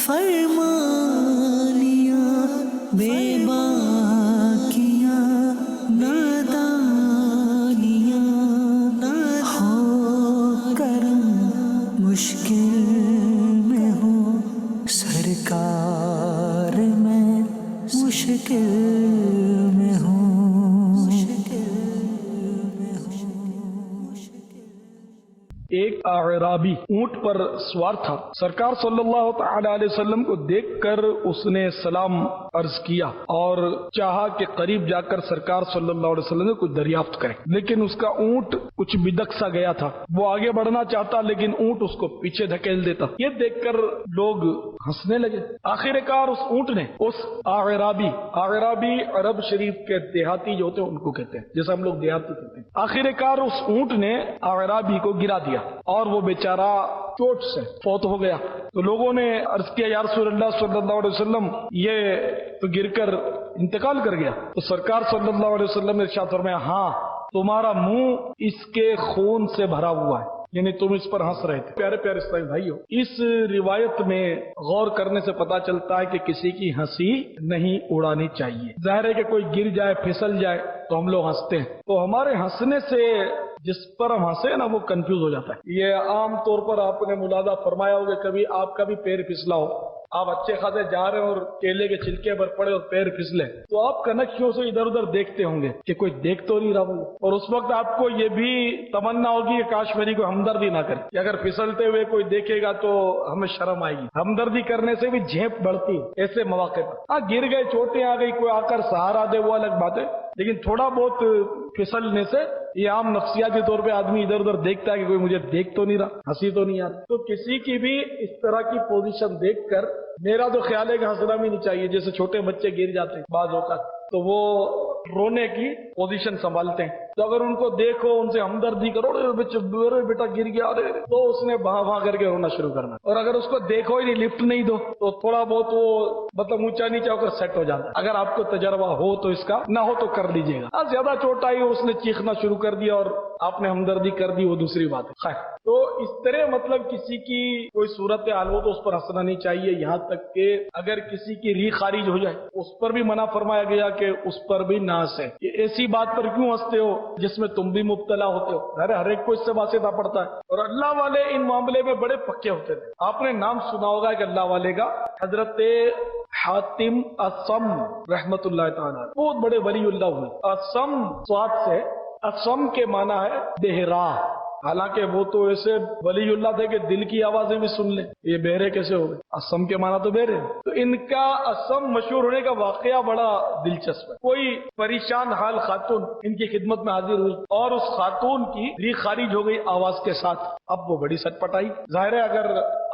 فرمانیاں بے باکیاں نادانیاں ہو کرم مشکل میں ہو سرکار میں مشکل میں ہوں ایک اعرابی اونٹ پر سوار تھا. سرکار صلی اللہ تعالی علیہ وسلم کو دیکھ کر اس نے سلام عرض کیا اور چاہا کہ قریب جا کر سرکار صلی اللہ علیہ وسلم نے کچھ دریافت کرے، لیکن اس کا اونٹ کچھ بدک سا گیا تھا. وہ آگے بڑھنا چاہتا لیکن اونٹ اس کو پیچھے دھکیل دیتا. یہ دیکھ کر لوگ ہنسنے لگے. آخر کار اس اونٹ نے اس اعرابی عرب شریف کے دیہاتی جو ہوتے ہیں ان کو کہتے ہیں، جیسے ہم لوگ دیہاتی کہتے ہیں، آخر کار اس اونٹ نے اعرابی کو گرا دیا اور وہ بیچارہ چوٹ سے فوت ہو گیا. تو لوگوں نے عرض کیا یا رسول اللہ صلی اللہ علیہ وسلم یہ تو گر کر انتقال کر گیا. تو سرکار صلی اللہ علیہ وسلم نے ارشاد فرمایا ہاں تمہارا منہ اس کے خون سے بھرا ہوا ہے، یعنی تم اس پر ہنس رہے تھے. پیارے پیارے اسلامی بھائیو، اس روایت میں غور کرنے سے پتا چلتا ہے کہ کسی کی ہنسی نہیں اڑانی چاہیے. ظاہر ہے کہ کوئی گر جائے پھسل جائے تو ہم لوگ ہنستے ہیں، تو ہمارے ہنسنے سے جس پر ہم ہنسے نا وہ کنفیوز ہو جاتا ہے. یہ عام طور پر آپ نے ملاحظہ فرمایا ہوگا، کبھی آپ کا بھی پیر پھسلا ہو، آپ اچھے خاصے جا رہے ہیں اور کیلے کے چھلکے پر پڑے اور پیر پھسلے تو آپ کنکھیوں سے ادھر ادھر دیکھتے ہوں گے کہ کوئی دیکھ تو نہیں رہا وہ، اور اس وقت آپ کو یہ بھی تمنا ہوگی کہ کاش میری کوئی ہمدردی نہ کرے، کہ اگر پھسلتے ہوئے کوئی دیکھے گا تو ہمیں شرم آئے گی. ہمدردی کرنے سے بھی جھیپ بڑھتی ہے ایسے مواقع پر. ہاں گر گئے چوٹیں آ گئی کوئی آ کر سہارا دے وہ الگ بات ہے، لیکن تھوڑا بہت پھسلنے سے یہ عام نفسیاتی طور پہ آدمی ادھر ادھر دیکھتا ہے کہ کوئی مجھے دیکھ تو نہیں رہا، ہنسی تو نہیں آ رہی. تو کسی کی بھی اس طرح کی پوزیشن دیکھ کر میرا تو خیال ہے کہ ہنسنا بھی نہیں چاہیے. جیسے چھوٹے بچے گر جاتے ہیں بعض اوقات تو وہ رونے کی پوزیشن سنبھالتے ہیں، تو اگر ان کو دیکھو ان سے ہمدردی کرو بیٹا گر گیا تو اس نے بہا کر کے رونا شروع کرنا. اور اگر اس کو دیکھو ہی نہیں لفٹ نہیں دو تو تھوڑا بہت وہ مطلب اونچا نیچا ہو کر سیٹ ہو جاتا ہے. اگر آپ کو تجربہ ہو تو اس کا، نہ ہو تو کر لیجیے گا. زیادہ چوٹ آئی اس نے چیخنا شروع کر دیا اور آپ نے ہمدردی کر دی وہ دوسری بات ہے. خیر، تو اس طرح مطلب کسی کی کوئی صورت حال ہو تو اس پر ہنسنا نہیں چاہیے. یہاں تک کہ اگر کسی کی ری خارج ہو جائے اس پر بھی منع فرمایا گیا کہ اس پر بھی نہ ہنسے. یہ ایسی بات پر کیوں ہنستے ہو جس میں تم بھی مبتلا ہوتے ہو؟ ہر ایک کو اس سے واسطہ پڑتا ہے. اور اللہ والے ان معاملے میں بڑے پکے ہوتے تھے. آپ نے نام سنا ہوگا کہ اللہ والے کا حضرت حاتم اصم رحمت اللہ تعالی، بہت بڑے ولی اللہ ہوئے. اصم سواد سے، اصم کے معنی ہے بہرا. حالانکہ وہ تو ایسے ولی اللہ تھے کہ دل کی آوازیں بھی سن لیں، یہ بہرے کیسے ہو گئے؟ اسم کے معنی تو بہرے. تو ان کا اسم مشہور ہونے کا واقعہ بڑا دلچسپ ہے. کوئی پریشان حال خاتون ان کی خدمت میں حاضر ہوئی اور اس خاتون کی ری خارج ہو گئی آواز کے ساتھ. اب وہ بڑی سٹ پٹائی. ظاہر ہے اگر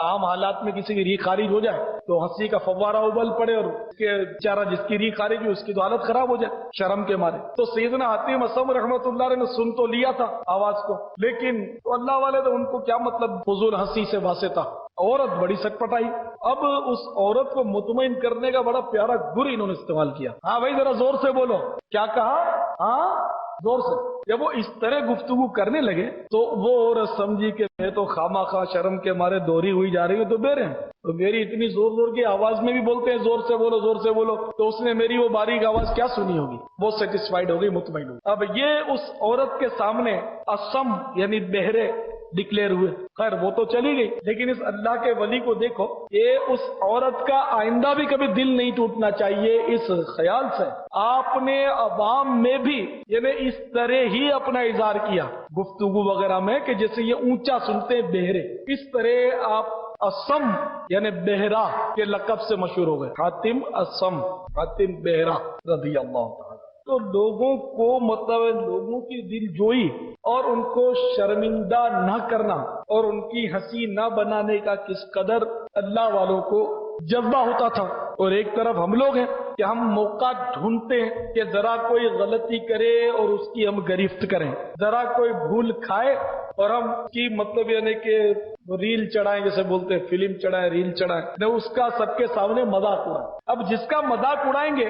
عام حالات میں کسی کی ری خارج ہو جائے تو ہنسی کا فوارہ ابل پڑے اور اس کے بیچارہ جس کی ری خارج ہوئی اس کی تو حالت خراب ہو جائے شرم کے مارے. تو سیدنا حاتم اصم رحمت اللہ علیہ نے سن تو لیا تھا آواز کو، لیکن تو اللہ والے تو ان کو کیا مطلب فضول ہنسی سے واسطہ. عورت بڑی سٹ پٹائی. اب اس عورت کو مطمئن کرنے کا بڑا پیارا گر انہوں نے استعمال کیا. ہاں بھائی ذرا زور سے بولو. کیا کہا؟ ہاں زور سے. جب وہ اس طرح گفتگو کرنے لگے تو وہ عورت سمجھی کہ میں تو خامہ خواہ شرم کے مارے دوری ہوئی جا رہی ہوں تو بہرے ہیں، تو میری اتنی زور زور کی آواز میں بھی بولتے ہیں زور سے بولو زور سے بولو، تو اس نے میری وہ باریک آواز کیا سنی ہوگی؟ وہ سیٹسفائیڈ ہو گئی، مطمئن ہوگی. اب یہ اس عورت کے سامنے اسم یعنی بہرے ڈکلیئر ہوئے. خیر وہ تو چلی گئی، لیکن اس اللہ کے ولی کو دیکھو، یہ اس عورت کا آئندہ بھی کبھی دل نہیں ٹوٹنا چاہیے اس خیال سے آپ نے عوام میں بھی یعنی اس طرح ہی اپنا اظہار کیا گفتگو وغیرہ میں کہ جیسے یہ اونچا سنتے ہیں بہرے، اس طرح آپ اسم یعنی بہرا کے لقب سے مشہور ہو گئے. حاتم اسم، حاتم بہرا رضی اللہ تعالی. تو لوگوں کو مطلب لوگوں کی دل جوئی اور ان کو شرمندہ نہ کرنا اور ان کی ہنسی نہ بنانے کا کس قدر اللہ والوں کو جذبہ ہوتا تھا. اور ایک طرف ہم لوگ ہیں کہ ہم موقع ڈھونڈتے ہیں کہ ذرا کوئی غلطی کرے اور اس کی ہم گرفت کریں، ذرا کوئی بھول کھائے اور ہم کی مطلب یعنی کہ ریل چڑھائیں، جیسے بولتے ہیں فلم چڑھائیں ریل چڑھائیں، اس کا سب کے سامنے مذاق اڑائیں. اب جس کا مذاق اڑائیں گے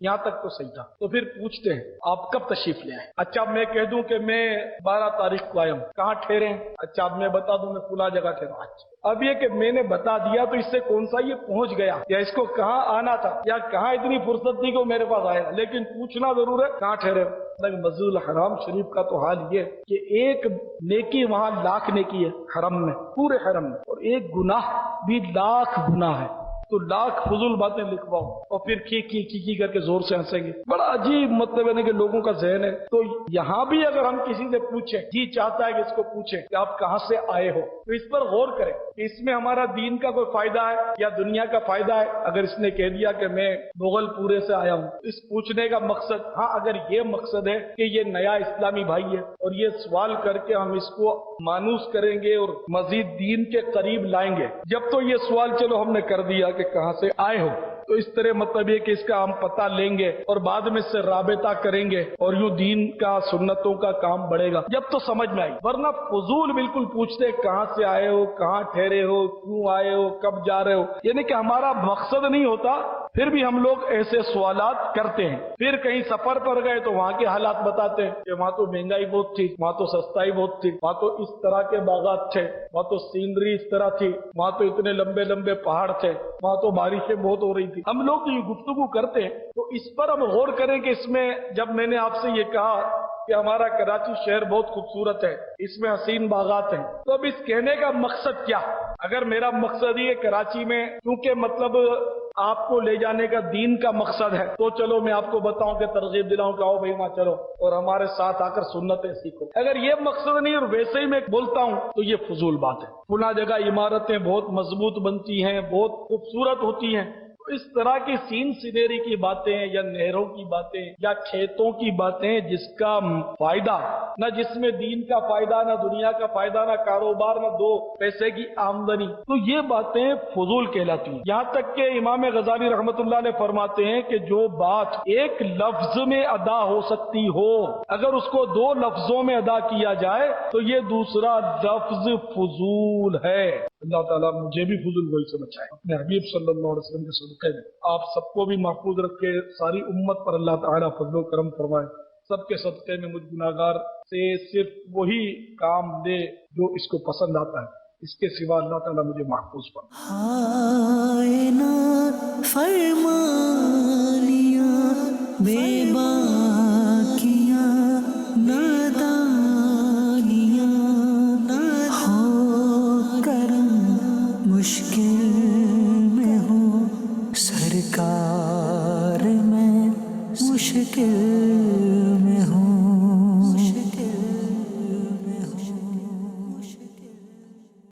یہاں تک تو صحیح تھا. تو پھر پوچھتے ہیں آپ کب تشریف لے آئے. اچھا میں کہہ دوں کہ میں 12 تاریخ کو آیا ہوں, کہاں ٹھہرے ہیں؟ اچھا اب میں بتا دوں میں فلاں جگہ ٹھہرا. اب یہ کہ میں نے بتا دیا تو اس سے کون سا یہ پہنچ گیا, یا اس کو کہاں آنا تھا, یا کہاں اتنی فرصت تھی کہ میرے پاس آیا, لیکن پوچھنا ضرور ہے کہاں ٹھہرے. مسجد الحرام شریف کا تو حال یہ کہ ایک نیکی وہاں لاکھ نیکی ہے حرم میں, پورے حرم میں, اور ایک گناہ بھی لاکھ گناہ ہے. تو لاکھ فضول باتیں لکھواؤ اور پھر کی کر کے زور سے ہنسیں گے. بڑا عجیب مطلب ہے کہ لوگوں کا ذہن ہے. تو یہاں بھی اگر ہم کسی سے پوچھیں, جی چاہتا ہے کہ اس کو پوچھیں کہ آپ کہاں سے آئے ہو, تو اس پر غور کریں کہ اس میں ہمارا دین کا کوئی فائدہ ہے یا دنیا کا فائدہ ہے. اگر اس نے کہہ دیا کہ میں مغل پورے سے آیا ہوں, اس پوچھنے کا مقصد, ہاں اگر یہ مقصد ہے کہ یہ نیا اسلامی بھائی ہے اور یہ سوال کر کے ہم اس کو مانوس کریں گے اور مزید دین کے قریب لائیں گے, جب تو یہ سوال چلو ہم نے کر دیا کہ کہاں سے آئے ہو, تو اس طرح مطلب یہ کہ اس کا ہم پتہ لیں گے اور بعد میں اس سے رابطہ کریں گے اور یوں دین کا سنتوں کا کام بڑھے گا, جب تو سمجھ میں آئی. ورنہ فضول بالکل پوچھتے کہاں سے آئے ہو, کہاں ٹھہرے ہو, کیوں آئے ہو, کب جا رہے ہو, یعنی کہ ہمارا مقصد نہیں ہوتا, پھر بھی ہم لوگ ایسے سوالات کرتے ہیں. پھر کہیں سفر پر گئے تو وہاں کے حالات بتاتے ہیں کہ وہاں تو مہنگائی بہت تھی, وہاں تو سستائی بہت تھی, وہاں تو اس طرح کے باغات تھے, وہاں تو سینری اس طرح تھی, وہاں تو اتنے لمبے لمبے پہاڑ تھے, وہاں تو بارشیں بہت ہو رہی تھی. ہم لوگ یہ گفتگو کرتے ہیں تو اس پر ہم غور کریں کہ اس میں جب میں نے آپ سے یہ کہا کہ ہمارا کراچی شہر بہت خوبصورت ہے, اس میں حسین باغات ہیں, تو اب اس کہنے کا مقصد کیا؟ اگر میرا مقصد یہ کراچی میں کیونکہ مطلب آپ کو لے جانے کا دین کا مقصد ہے, تو چلو میں آپ کو بتاؤں کہ ترغیب دلاؤں کہ آؤ بھائی وہاں چلو اور ہمارے ساتھ آ کر سنتیں سیکھو. اگر یہ مقصد نہیں اور ویسے ہی میں بولتا ہوں تو یہ فضول بات ہے. فلاں جگہ عمارتیں بہت مضبوط بنتی ہیں, بہت خوبصورت ہوتی ہیں, اس طرح کی سین سینری کی باتیں یا نہروں کی باتیں یا کھیتوں کی باتیں جس کا فائدہ نہ, جس میں دین کا فائدہ نہ دنیا کا فائدہ نہ کاروبار نہ دو پیسے کی آمدنی, تو یہ باتیں فضول کہلاتی ہیں. یہاں تک کہ امام غزالی رحمت اللہ علیہ فرماتے ہیں کہ جو بات ایک لفظ میں ادا ہو سکتی ہو, اگر اس کو 2 لفظوں میں ادا کیا جائے تو یہ دوسرا لفظ فضول ہے. اللہ تعالیٰ مجھے بھی فضول گوئی سے بچائے, اپنے حبیب صلی اللہ علیہ وسلم کے صدقے میں آپ سب کو بھی محفوظ رکھے, ساری امت پر اللہ تعالیٰ فضل و کرم فرمائے. سب کے صدقے میں مجھ گناہگار سے صرف وہی کام دے جو اس کو پسند آتا ہے, اس کے سوا اللہ تعالیٰ مجھے محفوظ فرمائے. ہائے نا فرمانیاں بے باکیاں نادانیاں ہو کرم مشکل میں ہوں, سرکار میں مشکل